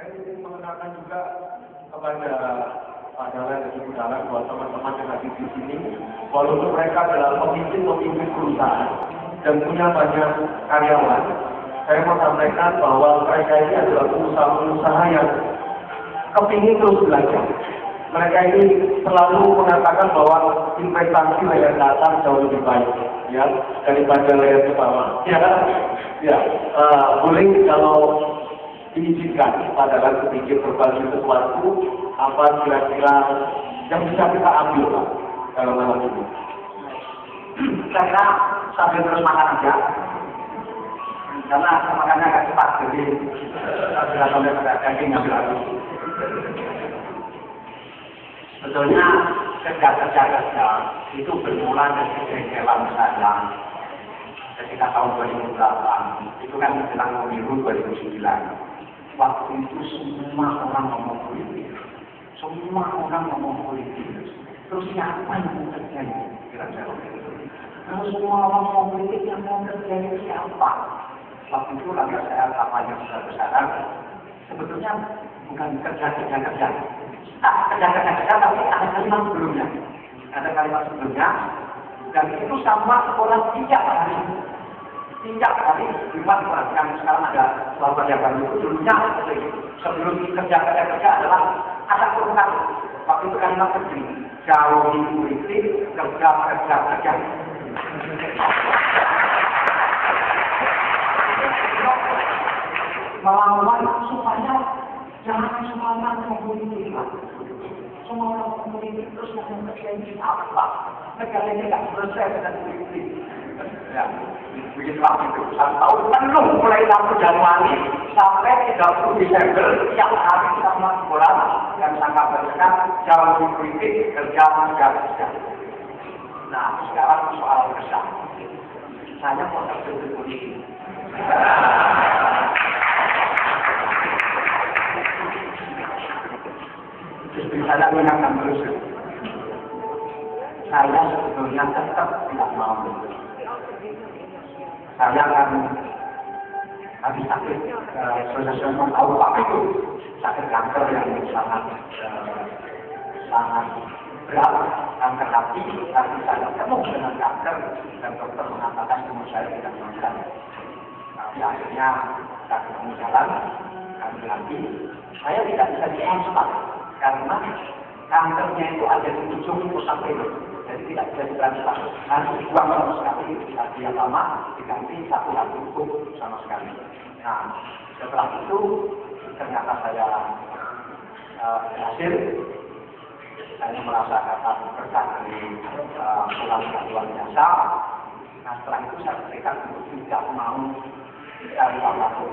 Saya ingin mengenalkan juga kepada Pak Dahlan dan Ibu Dahlan buat teman-teman yang hadir di sini, walaupun mereka adalah pemimpin perusahaan dan punya banyak karyawan, saya mau sampaikan bahwa mereka ini adalah pengusaha-pengusaha yang kepingin terus belajar. Mereka ini selalu mengatakan bahwa investasi layar ke atas jauh lebih baik, ya, daripada layar ke bawah. Boleh kalau diizinkan pada sedikit berbagi sesuatu apa kira-kira yang bisa kita ambil Pak dalam malam ini. Saya sambil terus makan aja, karena makannya agak cepat, jadi tidak sampai pada daging ngambil lagi. Sebetulnya kerja itu bermula dari kejengkelan saya ketika tahun 2008, itu kan menjelang pemilu 2009. Waktu itu semua orang ngomong politik, terus siapa yang mau kerja ini? Kira-kira kalau semua orang mau politik, yang mau kerja ini siapa? Waktu itu lagi saya kampanye besar-besaran, sebetulnya bukan kerja. Kerja, tapi ada kalimat sebelumnya. Dan itu sama sekolah 3 hari. Cuma perhatikan sekarang ada selama yang itu dulunya sebelum kerja adalah ada turunan. Waktu itu kalimat begini, jauhi politik, kerja. Melawan supaya jangan semua orang politik. Semua orang politik terus yang terjadi apa? Negara ini tidak selesai dengan politik. Ya, begitulah itu. 1 tahun penuh mulai 1 Januari sampai 30 Desember tiap hari sama bulan yang sangat berdekat jauh politik kerja. Nah, sekarang soal besar. Saya mau terjun politik. Justru saya menangkan terus. Saya sebetulnya tetap tidak mau. Saya akan habis sakit, saya tahu Pak itu sakit kanker yang sangat berat, kanker hati, tapi saya ketemu dengan kanker dan dokter mengatakan umur saya tidak meninggal. Tapi akhirnya saya ketemu jalan, kami lagi, saya tidak bisa diinstal karena kankernya itu ada di ujung pusat itu. Jadi tidak bisa ditransfer, harus dibuang sama sekali, dia lama, diganti 1 hari cukup sama sekali. Nah, setelah itu ternyata saya berhasil, saya merasa kata berkah dari pulang luar biasa. Nah, setelah itu saya berikan untuk tidak mau mencari apapun.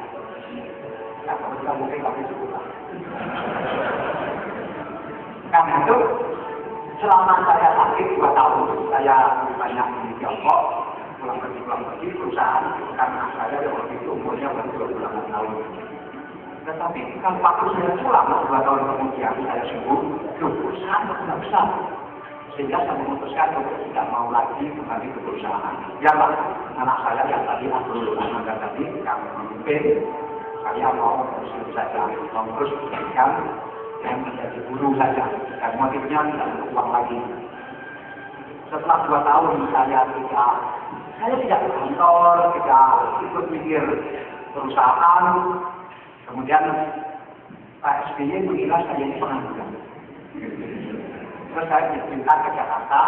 Nah, kebetulan mungkin kami cukup. Karena itu, selama saya sakit 2 tahun, saya banyak di Tiongkok, pulang pergi perusahaan, karena saya waktu itu umurnya baru 28 tahun. Tetapi kalau waktu saya pulang 2 tahun kemudian, saya sembuh, perusahaan sudah besar. Sehingga saya memutuskan untuk tidak mau lagi kembali ke perusahaan. Ya Pak, anak saya yang tadi Abdul Ananda tadi, yang memimpin, saya mau terus saja, mau terus berikan, yang menjadi guru saja, dan motifnya tidak untuk uang lagi. Setelah 2 tahun saya tidak ke kantor, tidak ikut mikir perusahaan. Kemudian Pak SBY mengira saya ini pengangguran. Terus saya diminta ke Jakarta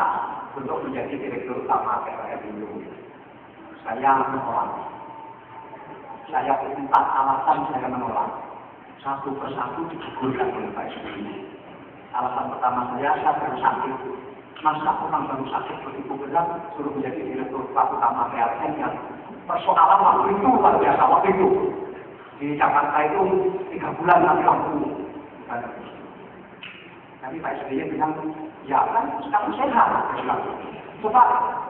untuk menjadi direktur utama PLN dulu. Saya menolak. Saya 4 alasan saya menolak. 1 persatu digugurkan oleh Pak SBY. Alasan pertama saya baru sakit. Masa orang baru sakit begitu berat suruh menjadi direktur utama PLN yang persoalan waktu itu luar biasa. Waktu itu di Jakarta itu 3 bulan nanti lampu. Tapi Pak SBY bilang, ya kan sekarang sehat. Coba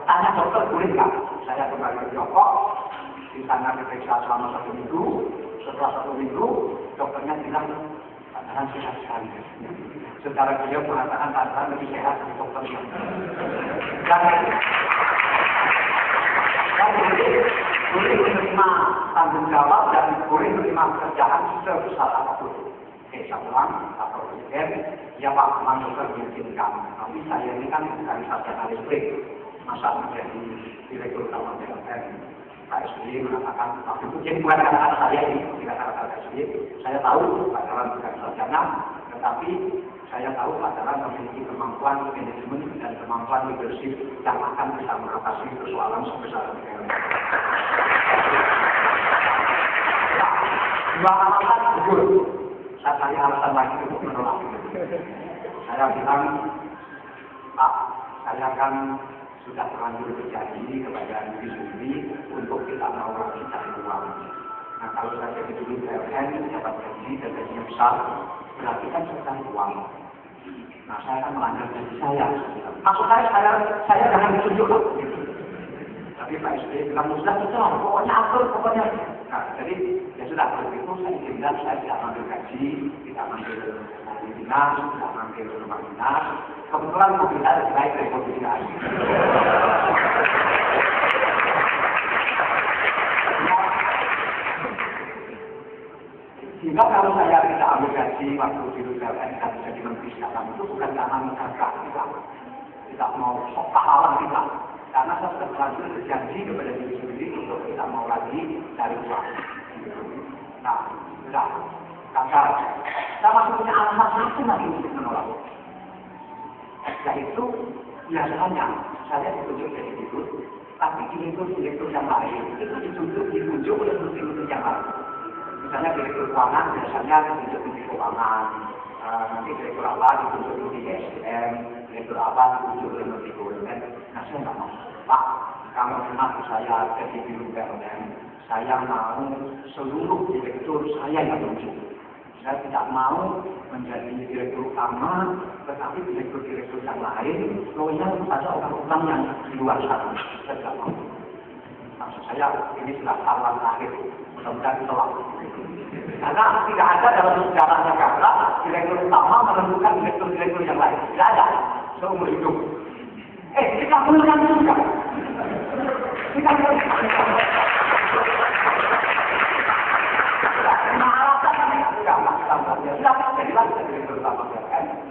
tanya dokter boleh nggak? Saya kembali ke Tiongkok, di sana diperiksa selama 1 minggu. Setelah 1 minggu, dokternya bilang, Pak Dahlan sehat sekali. Secara beliau mengatakan Pak Dahlan lebih sehat dari dokter yang boleh menerima tanggung jawab dan boleh menerima pekerjaan sebesar apapun. saya bilang, Pak Presiden, ya Pak, memang dokter diizinkan, tapi saya ini kan bukan sarjana listrik, masa menjadi direktur utama BUMN. Pak SBY mengatakan, waktu itu jadi bukan kata-kata saya ini, tidak kata-kata SBY, saya tahu Pak Dalan bukan sarjana, tetapi saya tahu Pak Dalan memiliki kemampuan manajemen dan kemampuan leadership yang akan bisa mengatasi persoalan sebesar ini. Dua alasan betul. Saya cari alasan lagi untuk menolak. Saya bilang, Pak, saya kan sudah terlanjur berjanji kepada diri sendiri untuk tidak mau lagi cari uang. Nah, kalau saya jadi dulu PLN, dapat gaji dan gajinya besar, berarti kan saya cari uang. Nah, saya akan melanggar janji saya. Maksud saya jangan ditunjuk. Tapi Pak SBY bilang, sudah, pokoknya atur, pokoknya. Nah, jadi ya sudah, begitu saya izinkan, saya tidak ambil gaji, tidak ambil dinas, tidak ambil rumah dinas. Kebetulan mobil saya lebih baik dari mobil dinas. Sehingga kalau saya tidak ambil gaji waktu di BUMN dan jadi menteri sekarang itu bukan karena menjaga, tidak mau sok pahlawan tidak. Karena saya sudah berhasil berjanji kepada diri sendiri untuk tidak mau lagi cari uang. Nah, sudah. Kakak, saya masih punya alasan satu lagi untuk menolak. Yaitu, biasanya saya ditunjuk jadi direktur, tapi direktur yang lain itu ditunjuk oleh direktur yang lain. Misalnya direktur keuangan, biasanya ditunjuk di keuangan. Nanti direktur apa ditunjuk di SDM, direktur apa ditunjuk di BUMN. Nah, saya nggak mau. Pak, kalau memang saya jadi di BUMN, saya mau seluruh direktur saya yang tunjuk. Saya tidak mau menjadi direktur utama, tetapi direktur-direktur yang lain loyal kepada orang-orang yang di luar sana. Saya tidak mau. Maksud saya, ini sudah tawaran terakhir. Mudah-mudahan ditolak. Karena tidak ada dalam sejarah Jakarta direktur utama menentukan direktur-direktur yang lain. Tidak ada. Seumur hidup. Kita menentukan juga. Kita menentukan.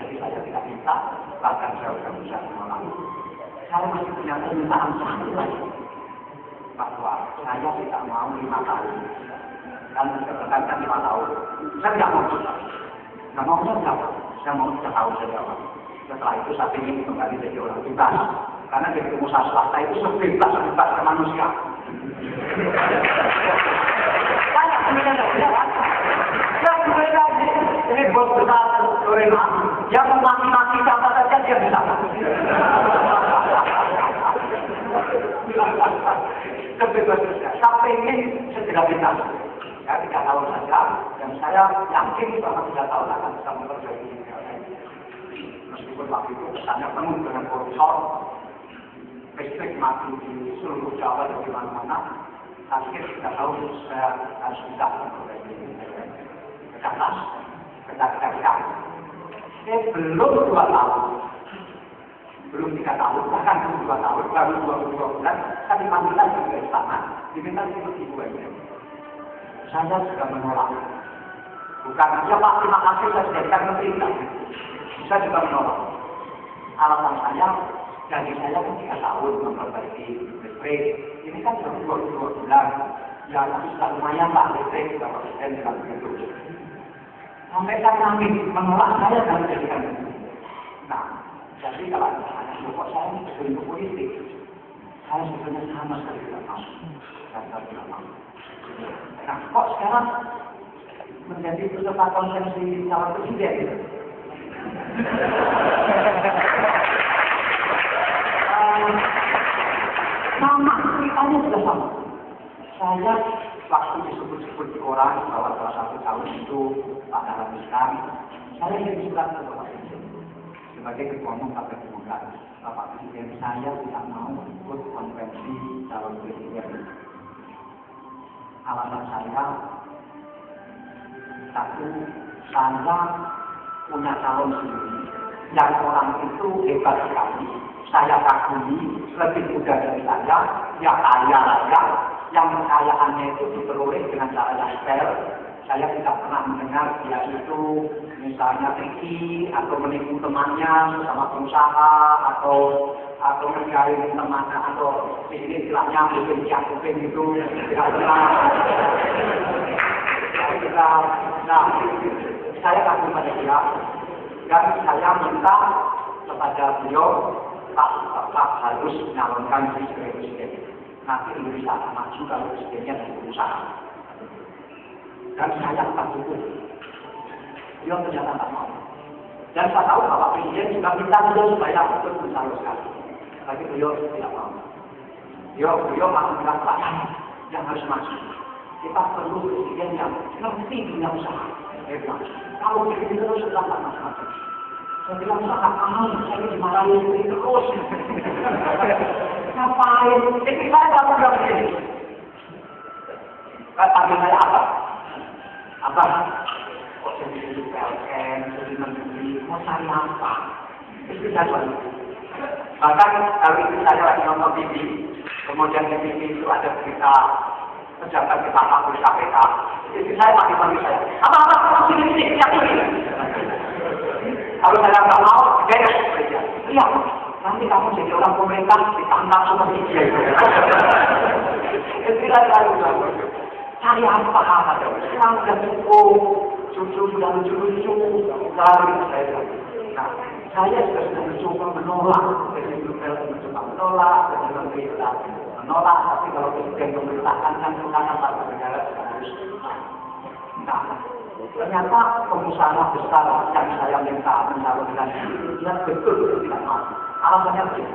Jadi saya tidak minta, bahkan saya sudah bisa menolak. Saya masih punya permintaan satu lagi, bahwa saya tidak mau 5 tahun dan berkaitan 5 tahun. Saya tidak mau juga. Nah, maunya berapa? Saya mau 3 tahun saja. Setelah itu saya ingin kembali jadi orang bebas. Karena jadi pengusaha swasta itu sebebas ke manusia. Saya sebenarnya ini bos besar Lorena yang memaki-maki siapa saja dia bisa. Sampai ini segera bebas. Ya 3 tahun saja dan saya yakin bahwa 3 tahun akan bisa memperbaiki ini. Meskipun waktu itu kesannya penuh dengan korupsi, listrik mati di seluruh Jawa dan di mana-mana. Akhirnya 3 tahun saya harus bisa memperbaiki ini. Kedah. Belum 2 tahun, belum 3 tahun, bahkan belum 2 tahun, baru 22 bulan, kami panggilan ke istana, diminta ikut ibu aja. Saya sudah menolak. Bukan saja Pak, terima kasih saya jadikan menteri. Saya juga menolak. Alasan saya, gaji saya pun 3 tahun memperbaiki listrik. Ini kan sudah 22 bulan. Ya, tapi sudah lumayan Pak listrik, sudah Presiden dengan begitu. Sampai kami menolak saya dalam jadikan itu. Nah, jadi kalau ada kok saya ini bentuk politik, saya sebenarnya sama sekali tidak mau. Saya tidak mau. Nah, kok sekarang menjadi peserta konvensi calon presiden? Sama, ceritanya sudah sama. Saya waktu disebut-sebut di orang bahwa salah satu tahun itu Pak Dahlan Iskan, saya jadi surat ke Bapak Presiden sebagai ketua umum Partai Demokrat. Bapak Presiden, saya tidak mau ikut konvensi calon presiden. Alasan saya, satu, saya punya calon sendiri yang orang itu hebat sekali. Saya kagumi, lebih muda dari saya, ya kaya raya. Yang kekayaannya itu diperoleh dengan cara yang fair. saya tidak pernah mendengar dia itu misalnya Ricky atau menipu temannya sama pengusaha atau mengalir temannya atau ini istilahnya mungkin capupin itu tidak pernah. Nah, saya kasih pada dia dan saya minta kepada beliau Pak harus menyalonkan diri sebagai presiden. Nanti Indonesia akan maju kalau presidennya dari pengusaha. Dan saya akan dukung. Beliau ternyata tak mau. Dan saya tahu Bapak Presiden juga minta beliau supaya ikut mencalonkan. Tapi beliau tidak mau. Beliau masih bilang Pak yang harus maju. Kita perlu presiden yang ngerti dunia usaha. Kalau begitu terus sudah tak macam-macam. Saya bilang saya tak paham, saya dimarahin terus. Ngapain? Jadi saya tak pernah begini. Panggil saya apa? Apa? Kok jadi PLN, jadi menteri, mau cari apa? Itu saya jual. Bahkan kalau itu saya lagi nonton TV, kemudian di TV itu ada berita pejabat kepala KPK. Jadi saya panggil saya. Apa? Sini, siap ini. Kalau saya nggak mau, dia bekerja. Iya, nanti kamu jadi orang pemerintah ditangkap seperti dia. Jadi saya cari apa? Sekarang sudah cukup, cucu sudah lucu-lucu, lalu saya. Nah, saya sudah mencoba menolak, jadi mencoba menolak, menolak, tapi kalau presiden memerintahkan kan partai negara harus. Nah, ternyata pengusaha besar yang saya minta mencalonkan dia betul tidak mau. Alasannya begini,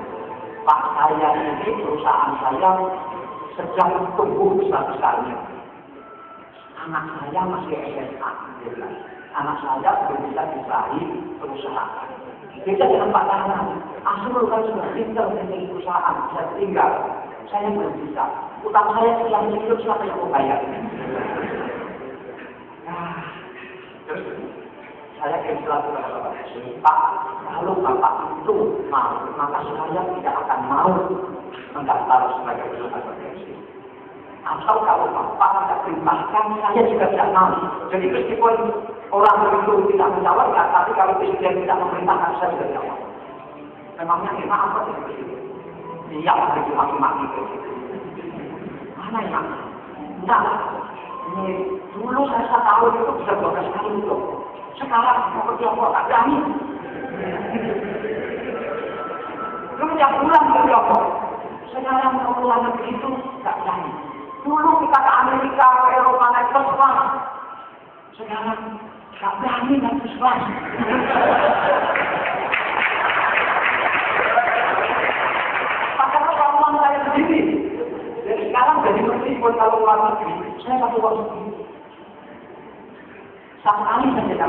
Pak saya ini perusahaan saya sedang tumbuh besar-besarnya. Anak saya masih SMA, anak saya belum bisa diberi perusahaan. Beda dengan Pak Tanah, Asrul kan sudah tinggal di perusahaan, bisa tinggal. Saya belum bisa. Utang saya selama hidup siapa yang mau bayar? Terus saya istilah kepada Bapak Presiden, Pak, kalau Bapak itu mau, maka saya tidak akan mau mendaftar sebagai peserta presiden. Atau kalau Bapak tidak perintahkan, saya juga tidak mau. Jadi meskipun orang itu tidak mencalonkan, tapi kalau presiden tidak memerintahkan, saya juga tidak mau. Memangnya enak apa sih presiden? Iya, begitu maki-maki presiden. Mana yang enggak? Ini dulu saya tahu itu bisa 12 kali itu. Sekarang mau ke Tiongkok tak berani. Dulu tiap bulan ke Tiongkok. Sekarang mau keluar negeri itu tak berani. Dulu kita ke Amerika, ke Eropa naik first class. Sekarang tak berani naik first class. Padahal kemampuan saya sendiri. Jadi sekarang jadi menteri pun kalau keluar negeri, saya satu waktu sendiri. Satu kali saja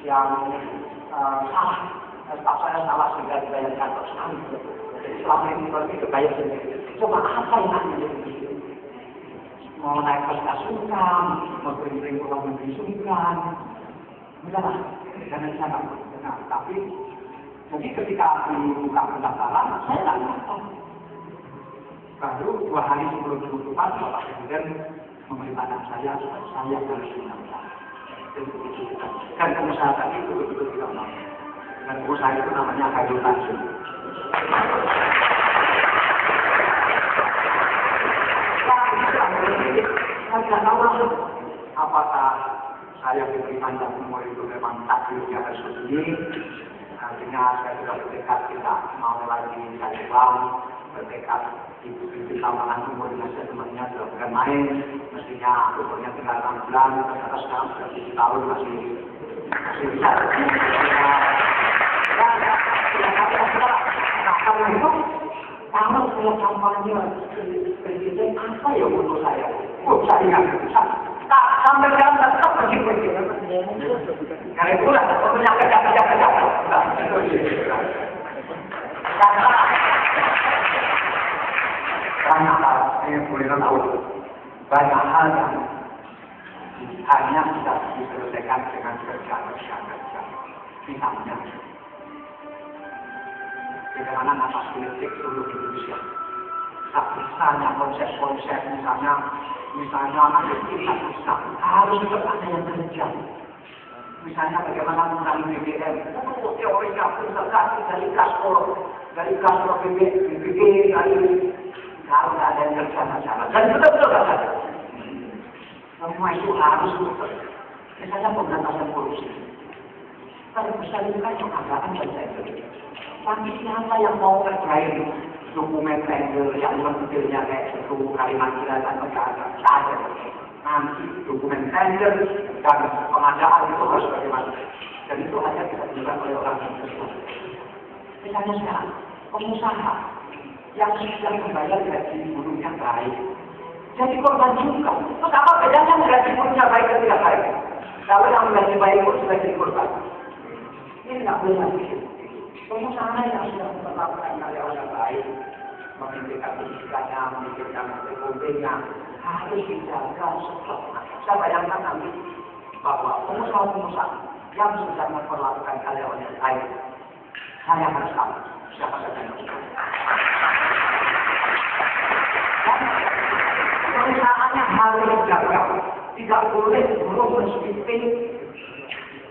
yang salah, tak saya salah sehingga dibayar kantor sekali. Jadi selama ini berarti dibayar sendiri. Coba apa yang ada di sini? Mau naik kelas sungkan, mau beri pulang menteri sungkan, udahlah, jangan saya nggak. Tapi jadi ketika dibuka pendaftaran, saya tidak nonton. Baru 2 hari sebelum penutupan, Bapak Presiden memerintahkan saya supaya saya harus mendaftar. Dan pengusaha tadi itu betul-betul tidak mau. Dan pengusaha itu namanya Khairul Tanjung. Saya tidak tahu langsung apakah saya diberi panjang umur itu memang takdirnya harus begini. Artinya saya sudah bertekad tidak mau lagi cari uang, bertekad di tambahan umur dengan temannya sudah bukan main, mestinya umurnya tinggal 6 bulan, ternyata sekarang sudah 7 tahun masih bisa. Nah, karena itu, kalau saya kampanye presiden, apa ya untuk saya? Saya ingat, tak sampai sekarang tetap pergi-pergi. Karena itulah, kerja. Banyak hal yang boleh tahu, banyak hal yang hanya bisa diselesaikan dengan kerja. Misalnya, bagaimana atas politik seluruh Indonesia. misalnya konsep-konsep, misalnya nanti tidak bisa, harus tetap ada yang kerja. Misalnya bagaimana mengenai BBM, teorinya tergantung dari gas BBM, kalau nggak ada yang kerja masalah. Dan betul-betul nggak ada. Semua itu harus betul. Misalnya pemberantasan korupsi. Kalau bisa juga keadaan terjadi. Tapi siapa yang mau ngerjain dokumen tender yang detailnya kayak itu kalimat dan negara? Ada. Nanti dokumen tender dan pengadaan itu harus bagaimana? Dan itu hanya bisa dilakukan oleh orang yang tersebut. Misalnya sekarang, pengusaha yang membayar gaji buruhnya baik, jadi korban juga. Terus apa bedanya gaji buruhnya baik dan tidak baik? Kalau yang gaji baik pun sudah jadi korban. Ini tidak boleh lagi. Pengusaha yang sudah memperlakukan karyawan yang baik, memikirkan pendidikannya, memikirkan ekonominya, harus dijaga sepenuhnya. Saya bayangkan nanti bahwa pengusaha-pengusaha yang sudah memperlakukan karyawan yang baik, saya harus tahu siapa saja yang harus tahu. Perusahaannya harus dijaga, tidak boleh belum mensweeping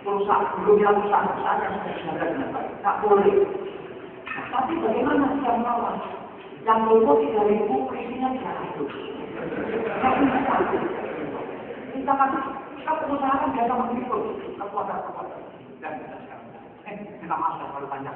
perusahaan yang sudah dengan baik, tak boleh. Nah, tapi bagaimana yang melawan? Yang logo 3.000 isinya jatuh. Tidak bisa. Kita perusahaan kan biasa mengikut kekuatan-kekuatan. Dan kita maaf kalau banyak.